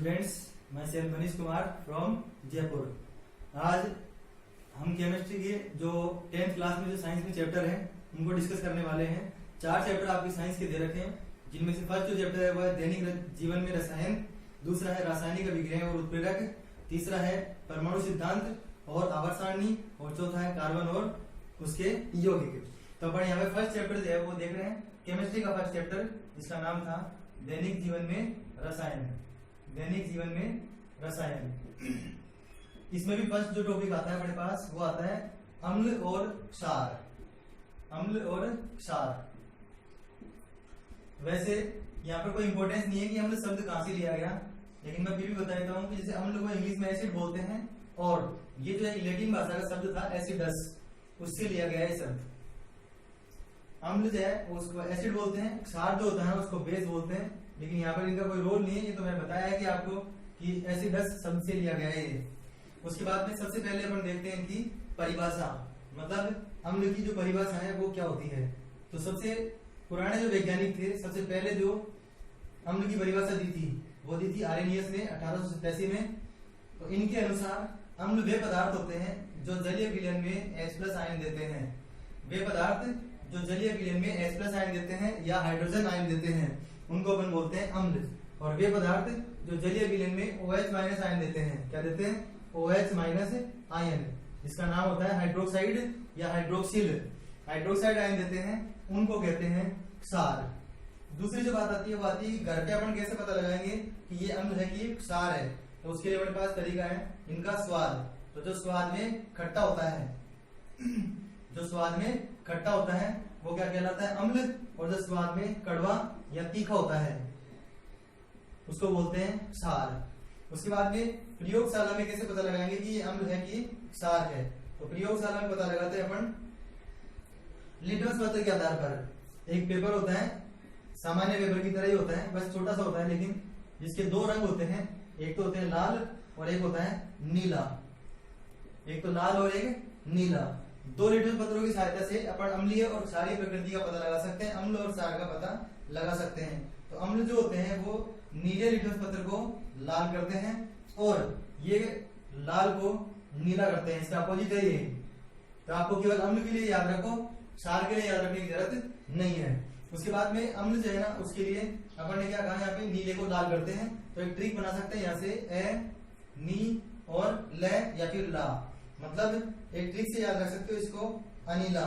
Students, मैं cell Manish Kumar from Jaipur. आज हम केमिस्ट्री के जो 10th क्लास में जो साइंस में चैप्टर हैं उनको डिस्कस करने वाले हैं। 4 चैप्टर आपके साइंस के दे रखे हैं, जिनमें से फर्स्ट जो चैप्टर है वो है दैनिक जीवन में रसायन, दूसरा है रासायनिक अभिक्रियाएं और उत्प्रेरक, तीसरा है परमाणु सिद्धांत और आवर्त सारणी, और चौथा है कार्बन और उसके यौगिक। तो अपन यहाँ पे फर्स्ट चैप्टर जो है वो देख रहे हैं, केमिस्ट्री का फर्स्ट चैप्टर, जिसका नाम था दैनिक जीवन में रसायन। दैनिक जीवन में रसायन। इसमें भी फर्स्ट जो टॉपिक आता है अपने पास वो आता है अम्ल और क्षार। अम्ल और क्षार। वैसे यहाँ पर कोई इंपॉर्टेंस नहीं है कि अम्ल शब्द कहां से लिया गया, लेकिन मैं फिर भी बता देता हूँ कि जैसे अम्ल को इंग्लिश में एसिड बोलते हैं, और ये जो है लैटिन भाषा का शब्द था एसिडस, उससे लिया गया है शब्द। अम्ल जो है उसको एसिड बोलते हैं, क्षार जो होता है उसको बेस बोलते हैं, लेकिन यहाँ पर इनका कोई रोल नहीं है। ये तो मैंने बताया है कि आपको कि एसिडस शब्द से लिया गया है ये। उसके बाद में सबसे पहले अपन देखते हैं कि परिभाषा, मतलब अम्ल की जो परिभाषा है वो क्या होती है। तो सबसे पुराने जो वैज्ञानिक थे, सबसे पहले जो अम्ल की परिभाषा दी थी वो दी थी आर्रेनियस ने 1887 में। तो इनके अनुसार अम्ल वे पदार्थ होते हैं जो जलीय विलयन में H+ आयन देते हैं। वे पदार्थ जो जलीय विलयन में H+ आयन देते हैं या हाइड्रोजन आयन देते हैं उनको अपन बोलते हैं अम्ल। और वे पदार्थ जो जलीय विलयन में OH- आयन देते हैं, क्या देते हैं? OH- आयन, जिसका नाम होता है हाइड्रोक्साइड या हाइड्रोक्साइड आयन देते हैं, उनको कहते हैं क्षार। दूसरी जो बात आती है वो आती है घर पे अपन कैसे पता लगाएंगे कि ये अम्ल है कि ये क्षार है। तो उसके लिए अपने पास तरीका है इनका स्वाद। तो जो स्वाद में खट्टा होता है जो स्वाद में खट्टा होता है वो क्या कहलाता है? अम्ल। और जो स्वाद में कड़वा या तीखा होता है उसको बोलते हैं क्षार। उसके बाद में प्रयोगशाला में कैसे पता लगाएंगे कि ये अम्ल है कि क्षार है। तो प्रयोगशाला में पता लगाते हैं अपन लिटमस पत्र के आधार पर। एक पेपर होता है, सामान्य पेपर की तरह ही होता है, बस छोटा सा होता है, लेकिन जिसके 2 रंग होते हैं, एक तो होते हैं लाल और एक होता है नीला। एक तो लाल और एक नीला। 2 लिटमस पत्रों की सहायता से अपन अम्लीय और क्षारीय प्रकृति का पता लगा सकते हैं, अम्ल और क्षार का पता लगा सकते हैं। तो अम्ल जो होते हैं वो नीले लिटमस पत्र को लाल करते हैं और ये लाल को नीला करते हैं। इसका अपोजिट है ये। तो आपको केवल अम्ल के लिए याद रखो, क्षार के लिए याद रखने की जरूरत नहीं है। उसके बाद में अम्ल जो है ना, उसके लिए अपन ने क्या कहा, यहाँ पे नीले को लाल करते हैं। तो एक ट्रिक बना सकते हैं यहाँ से ए, नी और ल या फिर ला, मतलब एक ट्रिक से याद रख सकते हो इसको, अनीला।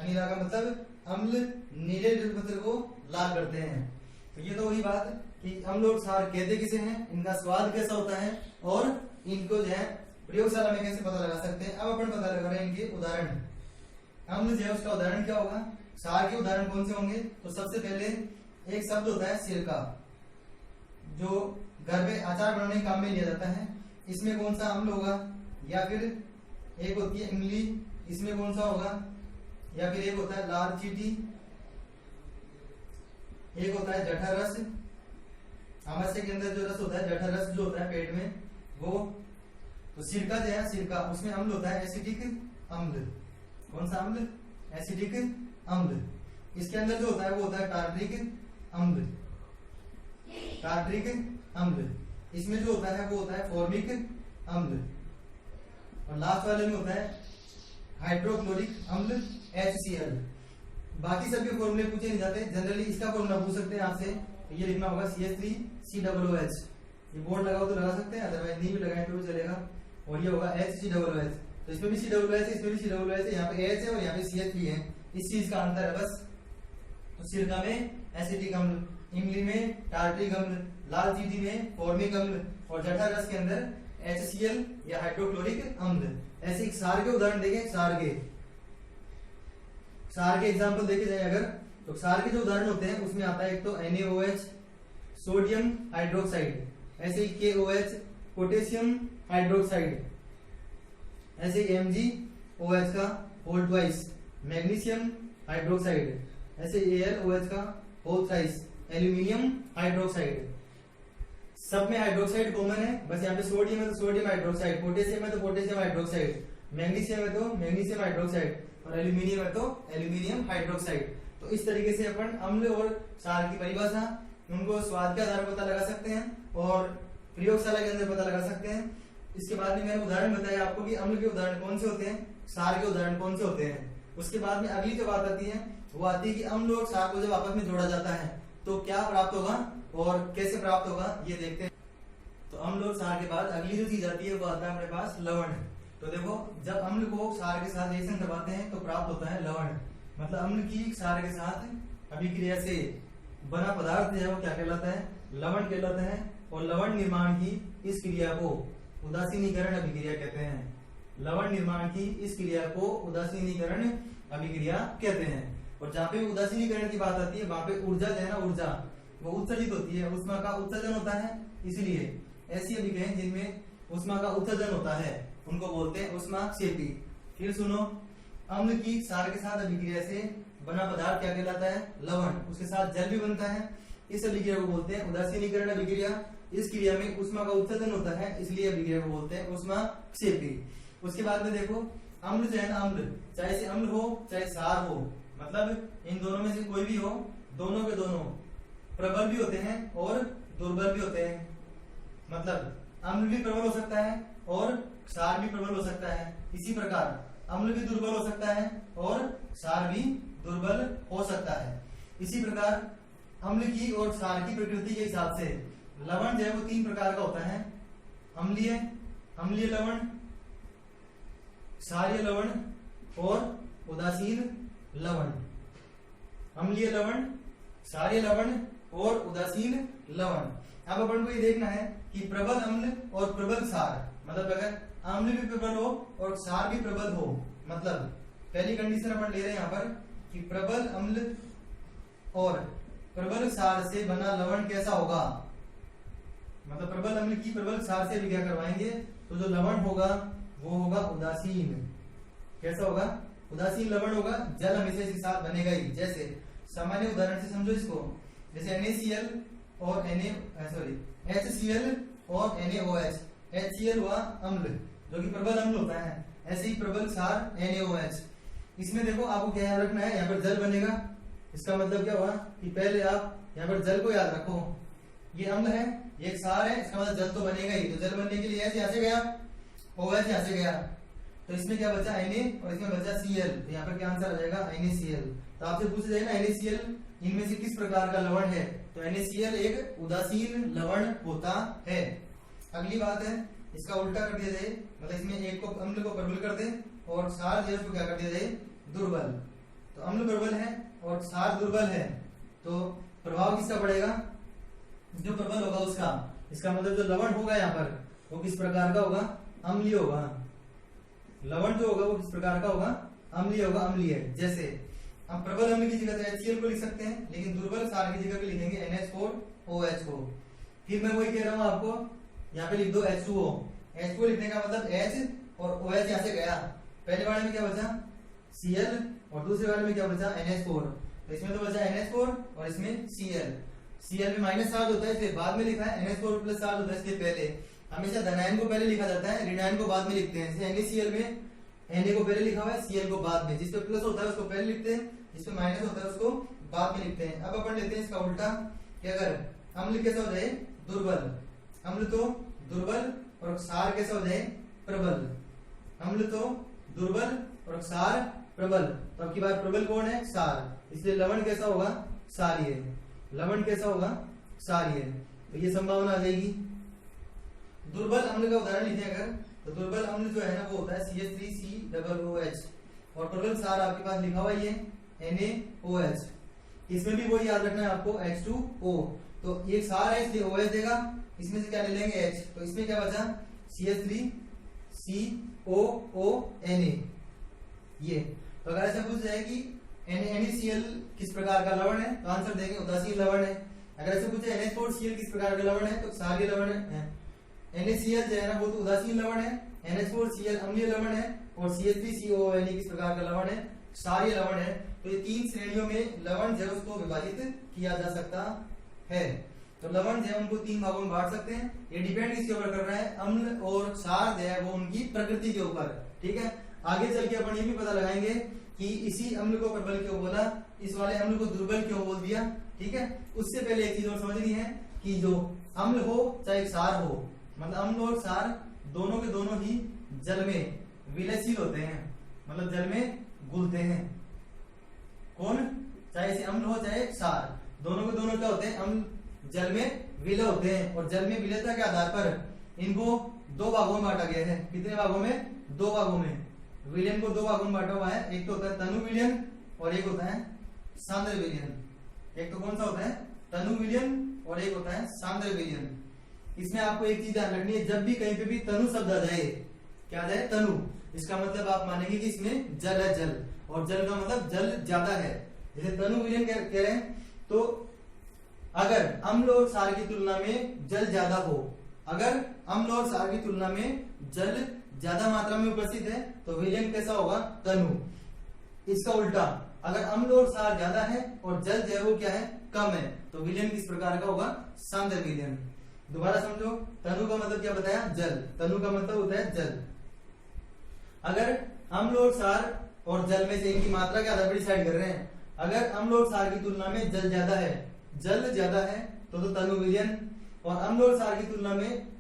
अनीला का मतलब अम्ल नीले लिटमस पत्र को लाल करते हैं। तो ये तो वही बात कि अम्ल और क्षार कहते किसे हैं, इनका स्वाद कैसा होता है और इनको जो है प्रयोगशाला में कैसे पता लगा सकते हैं। अब अपन पता लगा रहे हैं इनके उदाहरण। अम्ल जो है उसका उदाहरण क्या होगा, क्षार के उदाहरण कौन से होंगे? तो सबसे पहले एक शब्द होता है सिरका, जो घर पे अचार बनाने के काम में लिया जाता है। इसमें कौन सा अम्ल होगा? या फिर एक होती है इमली, इसमें कौन सा होगा? या फिर एक होता है लाल चीटी, एक होता है जठरस। आमाशय के अंदर जो रस होता है, जठरस जो होता है पेट में, वो। तो सिरका जो है, सिरका, उसमें अम्ल होता है एसिटिक अम्ल। कौन सा अम्ल? एसिटिक अम्ल। इसके अंदर जो होता है वो होता है टार्ट्रिक अम्ल। टार्ट्रिक अम्ल। इसमें जो होता है वो होता है फॉर्मिक अम्ल। और लास्ट वाले में होता है हाइड्रोक्लोरिक अम्ल HCl। बाकी सबके फॉर्मूले पूछे नहीं जाते, जनरली इसका फॉर्मूला पूछ सकते हैं आपसे। तो ये लिखना होगा CH3COOH। ये बोर्ड लगाओ तो लगा सकते हैं, अदरवाइज नहीं भी लगाए तो भी चलेगा। और ये होगा HCOOH। तो इसमें भी COOH है, इसमें भी COOH है, यहाँ पे H है और यहाँ पे CH3 है। इस चीज का अंतर है बस। तो सिरका में एसिटिक अम्ल, इमली में टार्ट्रिक अम्ल, लाल चीटी में फॉर्मिक अम्ल और जठरस के अंदर HCl या हाइड्रोक्लोरिक अम्ल। ऐसे क्षार के उदाहरण देखें, क्षार के एग्जाम्पल देखे जाए अगर, तो क्षार के जो उदाहरण होते हैं उसमें आता है एक तो NaOH, सोडियम हाइड्रोक्साइड, ऐसे ही KOH, पोटेशियम हाइड्रोक्साइड, ऐसे ही MgOH का होल ट्वाइस, मैग्नीशियम हाइड्रोक्साइड, ऐसे AlOH का होल थ्राइस, एल्यूमिनियम हाइड्रोक्साइड। सब में हाइड्रोक्साइड कॉमन है, बस यहाँ पे सोडियम है तो सोडियम हाइड्रोक्साइड, पोटेशियम है तो पोटेशियम हाइड्रोक्साइड, मैग्नीशियम है तो मैग्नीशियम हाइड्रोक्साइड और एल्यूमिनियम है तो एल्यूमिनियम हाइड्रोक्साइड। तो इस तरीके से अपन अम्ल और क्षार की परिभाषा, उनको स्वाद के आधार पर पता लगा सकते हैं और प्रयोगशाला के अंदर पता लगा सकते हैं। इसके बाद में मैंने उदाहरण बताया आपको कि अम्ल के उदाहरण कौन से होते हैं, क्षार के उदाहरण कौन से होते हैं। उसके बाद में अगली जो बात आती है वो आती है कि अम्ल और क्षार को जब आपस में जोड़ा जाता है तो क्या प्राप्त होगा और कैसे प्राप्त होगा ये देखते हैं। तो अम्ल और क्षार के बाद अगली जो चीज आती है वो आता है अपने पास लवण। तो देखो जब अम्ल को क्षार के साथ रिएक्शन करवाते हैं तो प्राप्त होता है लवण। मतलब अम्ल की क्षार के साथ अभिक्रिया से बना पदार्थ है वो क्या कहलाता है, लवण कहलाता है। और लवण निर्माण की इस क्रिया को उदासीनीकरण अभिक्रिया कहते हैं। लवण निर्माण की इस क्रिया को उदासीनीकरण अभिक्रिया कहते हैं। और जहाँ पे उदासीनीकरण की बात आती है वहां पे ऊर्जा जो है ना, ऊर्जा वो उत्सर्जित होती है, उष्मा का उत्सर्जन होता है। इसलिए ऐसी अभिक्रियाएं जिनमें उष्मा का उत्सर्जन होता है उनको बोलते हैं ऊष्माक्षेपी। फिर सुनो, अम्ल की क्षार के साथ अभिक्रिया से बना पदार्थ क्या कहलाता है, लवण। उसके साथ जल भी बनता है। इस अभिक्रिया को बोलते हैं उदासीनीकरण अभिक्रिया। इस क्रिया में उष्मा का उत्सर्जन होता है, इसलिए अभिक्रिया को बोलते हैं ऊष्माक्षेपी। उसके बाद में देखो अम्ल जो है ना, अम्ल चाहे से अम्ल हो चाहे क्षार हो, मतलब इन दोनों में से कोई भी हो, दोनों के दोनों प्रबल भी होते हैं और दुर्बल भी होते हैं। मतलब अम्ल भी प्रबल हो सकता है और क्षार भी प्रबल हो सकता है। इसी प्रकार अम्ल भी दुर्बल हो सकता है और क्षार भी दुर्बल हो सकता है। इसी प्रकार अम्ल की और क्षार की प्रकृति के हिसाब से लवण जो है वो 3 प्रकार का होता है, अम्लीय, अम्लीय लवण, क्षारीय लवण और उदासीन लवण। अम्लीय लवण, क्षारीय लवण और उदासीन लवण। अब अपन को ये देखना है कि प्रबल अम्ल और प्रबल क्षार, मतलब अगर अम्ल भी प्रबल हो और क्षार भी प्रबल हो, मतलब पहली कंडीशन अपन ले रहे हैं यहाँ पर कि प्रबल अम्ल और प्रबल क्षार से बना लवण कैसा होगा। मतलब प्रबल अम्ल की प्रबल क्षार से अभिक्रिया करवाएंगे तो जो लवण होगा वो होगा उदासीन। कैसा होगा, उदासीन लवण होगा। जल हमेशा इसके साथ बनेगा ही। जैसे सामान्य उदाहरण से समझो इसको, जैसे NaCl और HCl और NaOH। HCl हुआ अम्ल जो कि प्रबल अम्ल होता है, ऐसे ही प्रबल क्षार NaOH। इसमें देखो आपको क्या याद रखना है, यहाँ पर जल बनेगा। इसका मतलब क्या हुआ कि पहले आप यहाँ पर जल को याद रखो, ये अम्ल है ये क्षार है, इसका मतलब जल तो बनेगा ही। तो जल बनने के लिए यहाँ से गया, OH यहाँ से गया, तो इसमें क्या बचा Na और इसमें बचा Cl। तो यहाँ पर क्या आंसर आ जाएगा NaCl। तो आपसे पूछ जाएगा NaCl इनमें से किस प्रकार का लवण है, तो NaCl एक उदासीन लवण होता है। अगली बात है इसका उल्टा कर दिया जाए, मतलब इसमें एक को अम्ल को प्रबल कर दे और क्षार जो है क्या कर दिया जाए, दुर्बल। तो अम्ल प्रबल है और क्षार दुर्बल है, तो प्रभाव किसका पड़ेगा, जो प्रबल होगा उसका। इसका मतलब जो लवण होगा यहाँ पर वो किस प्रकार का होगा, अम्लीय होगा। लवण जो होगा वो किस प्रकार का होगा, अम्लीय होगा, अम्लीय। जैसे हम प्रबल अम्ल की जगह HCl को लिख सकते हैं, लेकिन दुर्बल क्षार की जगह पे लिखेंगे NH4OH को। फिर मैं वही कह रहा हूँ आपको, यहाँ पे लिख दो H2O। H2O लिखने का मतलब H और OH यहाँ से गया, पहले वाले में क्या बचा Cl और दूसरे वाले में क्या बचा NH4। तो इसमें तो बचा NH4 और इसमें Cl। Cl में माइनस चार्ज होता है इसलिए बाद में लिखा है, NH4 प्लस चार्ज होता है इसलिए पहले। हमेशा धनायन को पहले लिखा जाता है, ऋणायन को बाद में लिखते हैं। जैसे NaCl में Na को पहले लिखा हुआ है, Cl को बाद में। जिसपे प्लस होता है उसको पहले लिखते हैं, जिसपे माइनस होता है उसको बाद में लिखते हैं। अब अपन लेते हैं इसका उल्टा कि अगर अम्ल कैसा हो जाए, दुर्बल, अम्ल तो दुर्बल और क्षार कैसा हो जाए, प्रबल। अम्ल तो दुर्बल और क्षार प्रबल, तो अब की बात प्रबल कौन है, क्षार, इसलिए लवण कैसा होगा, क्षारीय। लवण कैसा होगा, क्षारीय। तो ये संभावना आ जाएगी। दुर्बल अम्ल का उदाहरण लिखे अगर, तो दुर्बल अम्ल जो है ना वो होता है CH3COOH और प्रबल क्षार आपके पास लिखा हुआ ही है NaOH। इसमें भी वही याद रखना है आपको H2O। तो ये क्षार है इसलिए OH देगा, इसमें से क्या ले लेंगे H, तो इसमें क्या बचा CH3COONA। ये तो अगर ऐसा पूछ जाए कि NaCl किस प्रकार का लवण है, तो आंसर देंगे उदासीन लवण है। अगर ऐसे पूछे NH4Cl किस प्रकार का लवण है, तो क्षारीय लवण है। NaCl जो है ना वो तो उदासीन लवण है, NH4Cl अम्लीय लवण है और CH3COONA किस प्रकार का लवण है, क्षारीय लवण है। तो ये 3 श्रेणियों में लवण जो है उसको विभाजित किया जा सकता है। तो लवण जो है उनको 3 भागों में बांट सकते हैं। ये डिपेंड किसके ऊपर कर रहा है, अम्ल और क्षार जो है वो उनकी प्रकृति के ऊपर। ठीक है, आगे चल के अपन ये भी पता लगाएंगे कि इसी अम्ल को प्रबल क्यों बोला, इस वाले अम्ल को दुर्बल क्यों बोल दिया। ठीक है, उससे पहले एक चीज और समझनी है कि जो अम्ल हो चाहे क्षार हो, मतलब अम्ल और क्षार दोनों के दोनों ही जल में विलयशील होते हैं, मतलब जल में घुलते हैं। कौन? चाहे इसे अम्ल हो चाहे क्षार, दोनों के दोनों क्या होते हैं? अम्ल जल में विलय होते हैं। और जल में विलयता के आधार पर इनको दो भागों में बांटा गया है। कितने भागों में? दो भागों में। विलयन को दो भागों में बांटा हुआ है, एक तो होता है तनु विलयन और एक होता है सांद्र विलयन। एक तो कौन सा होता है? तनु विलयन और एक होता है सांद्र विलयन। इसमें आपको एक चीज ध्यान रखनी है, जब भी कहीं पे भी तनु शब्द आ जाए, क्या आ जाए? तनु, इसका मतलब आप मानेंगे कि इसमें जल है, जल, और जल का मतलब जल ज्यादा है। जैसे तनु विलयन कह रहे हैं, तो अगर अम्ल और क्षार की तुलना में जल ज्यादा हो, अगर अम्ल और क्षार की तुलना में जल ज्यादा मात्रा में उपस्थित है तो विलयन कैसा होगा? तनु। इसका उल्टा, अगर अम्ल और क्षार ज्यादा है और जल जो है वो क्या है? कम है, तो विलयन किस प्रकार का होगा? सांद्र विलयन। दोबारा समझो, तनु का मतलब क्या बताया? जल। तनु का मतलब होता है जल। अगर अम्ल और क्षार और जल में से इनकी मात्रा के आधार पर डिसाइड कर रहे हैं, अगर अम्ल और क्षार की तुलना में जल ज्यादा है, जल ज्यादा है तो तनु विलयन, और अम्ल और क्षार की तुलना में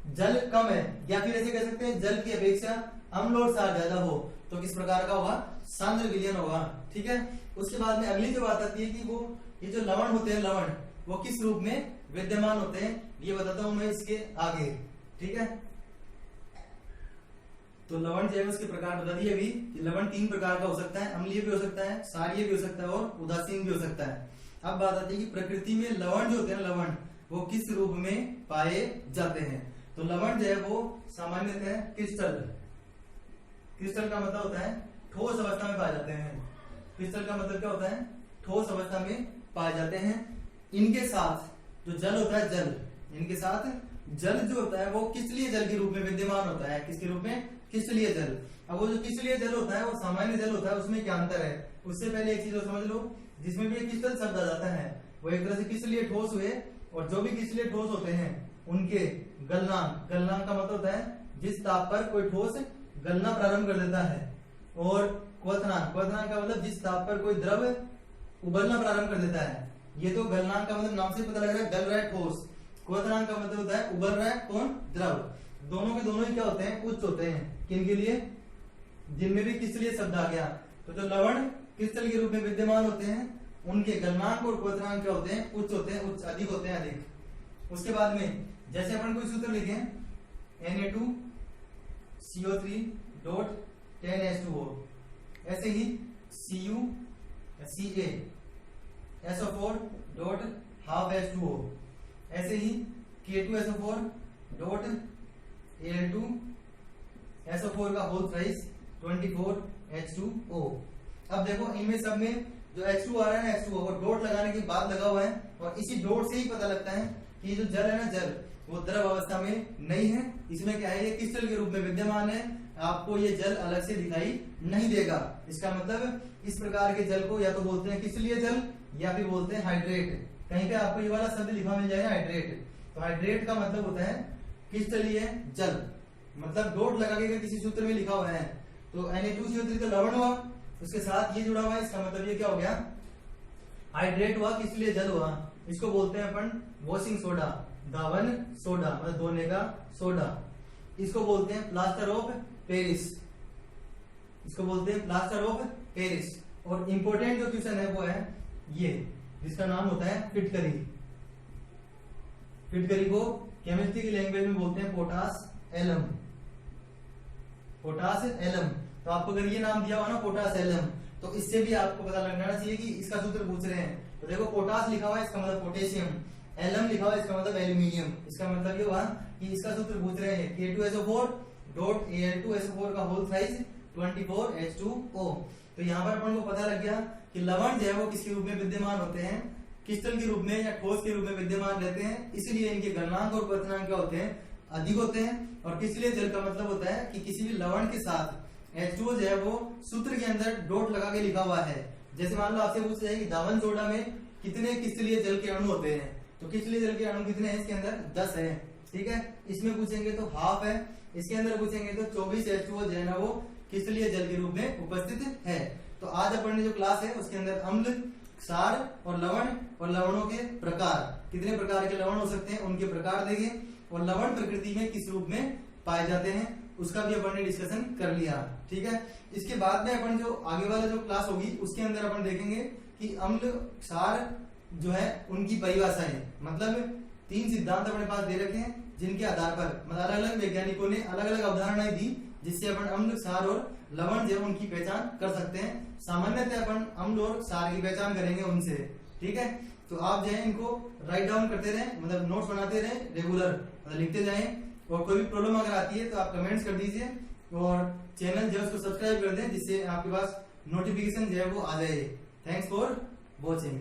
जल कम है, या फिर ऐसे कह सकते हैं जल की अपेक्षा अम्ल और क्षार ज्यादा हो, तो किस प्रकार का होगा? सांद्र विलयन होगा। ठीक है। उसके बाद में अगली जो बात आती है कि वो ये जो लवण होते हैं, लवण वो किस रूप में विद्यमान होते हैं, ये बताता हूं मैं इसके आगे। ठीक है। तो लवण जो है उसके प्रकार बता दिए अभी कि लवण तीन प्रकार का हो सकता है, अम्लीय भी हो सकता है, क्षारीय भी हो सकता है और उदासीन भी हो सकता है। अब बात आती है कि प्रकृति में लवण जो होते हैं, लवण वो किस रूप में पाए जाते हैं। तो लवण जो है वो सामान्यतः क्रिस्टल, क्रिस्टल का मतलब होता है ठोस अवस्था में पाए जाते हैं। क्रिस्टल का मतलब क्या होता है? ठोस अवस्था में पाए जाते हैं। इनके साथ जो जल होता है, जल, इनके साथ जल जो होता है वो क्रिस्टलीय जल के रूप में विद्यमान होता है। किसके रूप में? क्रिस्टलीय जल। अब वो जो क्रिस्टलीय जल होता है और सामान्य जल होता है, उसमें क्या अंतर है? उससे पहले एक चीज और समझ लो, जिसमें भी क्रिस्टल शब्द आ जाता है वो एक तरह से क्रिस्टलीय ठोस हुए, और जो भी क्रिस्टलीय ठोस होते हैं उनके गलनांक, गलनांक का मतलब होता है जिस ताप पर कोई ठोस गलना प्रारंभ कर देता है, और क्वथनांक, क्वथनांक का मतलब जिस ताप पर कोई द्रव उबलना प्रारंभ कर देता है। ये तो गलनांक का मतलब नाम से पता लग रहा है, गल रहा है ठोस। क्वथनांक का मतलब होता है उबल रहा है कौन? द्रव। दोनों के दोनों ही क्या होते हैं? उच्च होते हैं। किनके लिए? जिनमें भी क्रिस्टलीय शब्द आ गया। तो जो लवण क्रिस्टल के रूप में विद्यमान होते हैं उनके गलनांक और क्वथनांक क्या होते हैं? उच्च होते हैं, उच्च, अधिक होते हैं, अधिक। उसके बाद में जैसे अपन कोई सूत्र लिखे Na2CO3.10H2O, ऐसे ही CuCaSO4.12H2O, ऐसे ही K2SO4.Al2SO4 का होल थ्राइस 24H2O। अब देखो इनमें सब में जो H2 आ रहा है ना, H2O वो डॉट लगाने के बाद लगा हुआ है, और इसी डॉट से ही पता लगता है कि जो जल है ना, जल वो द्रव अवस्था में नहीं है। इसमें क्या है? ये क्रिस्टल के रूप में विद्यमान है। आपको ये जल अलग से दिखाई नहीं देगा। इसका मतलब इस प्रकार के जल को या तो बोलते हैं क्रिस्टलीय जल या फिर बोलते हैं हाइड्रेट। कहीं पे आपको ये वाला शब्द लिखा मिल जाएगा हाइड्रेट। तो हाइड्रेट का मतलब होता है क्रिस्टलीय जल, मतलब डॉट लगा के किसी सूत्र में लिखा हुआ है। तो Na2CO3 तो लवण हुआ, उसके साथ ये जुड़ा हुआ है, इसका मतलब ये क्या हो गया? हाइड्रेट हुआ, क्रिस्टलीय जल हुआ। इसको बोलते हैं अपन वॉशिंग सोडा, धावन सोडा, मतलब धोने का सोडा। इसको बोलते हैं प्लास्टर ऑफ पेरिस, इसको बोलते हैं प्लास्टर ऑफ पेरिस। और इंपॉर्टेंट जो क्वेश्चन है वो है ये, जिसका नाम होता है फिटकरी। फिटकरी को केमिस्ट्री की लैंग्वेज में बोलते हैं पोटास एलम, पोटास एलम। तो आपको अगर ये नाम दिया हुआ ना पोटास एलम, तो इससे भी आपको पता लगना चाहिए कि इसका सूत्र पूछ रहे हैं। तो देखो पोटास लिखा हुआ है, इसका मतलब पोटेशियम, एलम लिखा हुआ है, इसका मतलब एल्यूमिनियम। इसका मतलब ये हुआ कि इसका सूत्र पूछ रहे हैं K2SO4.Al2SO4 का होल थ्राइस 24H2O। तो यहाँ पर अपन को पता लग गया कि लवण जो है वो किसके रूप में विद्यमान होते हैं? क्रिस्टल के रूप में या ठोस के रूप में विद्यमान रहते हैं। इसलिए इनके गलनांक और क्वथनांक क्या होते हैं? अधिक होते हैं। और क्रिस्टलीय जल का मतलब होता है कि किसी भी लवण के साथ H2O जो है वो सूत्र के अंदर डॉट लगा के लिखा हुआ है। जैसे मान लो आपसे पूछ जाए कि धावन सोडा में कितने क्रिस्टलीय जल के अणु होते हैं, तो क्रिस्टलीय जल के अणु कितने हैं? इसके अंदर 10 है। ठीक है। इसमें पूछेंगे तो हाफ है, इसके अंदर पूछेंगे तो 24 H2O जो है ना वो क्रिस्टलीय जल के रूप में उपस्थित है। तो आज अपन ने जो क्लास है उसके अंदर अम्ल, क्षार और लवण और लवणों के प्रकार कितने प्रकार के लवण हो सकते हैं उनके प्रकार देंगे, और लवण प्रकृति में किस रूप में पाए जाते हैं उसका भी अपन ने डिस्कशन कर लिया। ठीक है, इसके बाद में अपन जो आगे वाला जो क्लास होगी उसके अंदर अपन देखेंगे कि अम्ल क्षार जो है उनकी परिभाषाएं, मतलब 3 सिद्धांत अपने पास दे रखे हैं जिनके आधार पर मतलब अलग अलग वैज्ञानिकों ने अलग अलग अवधारणाएं दी जिससे अपन अम्ल क्षार और लवण जो है उनकी पहचान कर सकते हैं। सामान्यतः अपन अम्ल और क्षार की पहचान करेंगे उनसे। ठीक है, तो आप जो है इनको राइट डाउन करते रहे, मतलब नोट्स बनाते रहे रेगुलर, मतलब लिखते जाएं, और कोई भी प्रॉब्लम अगर आती है तो आप कमेंट्स कर दीजिए और चैनल जो है उसको सब्सक्राइब कर दें जिससे आपके पास नोटिफिकेशन जो है वो आ जाए। Thanks for watching.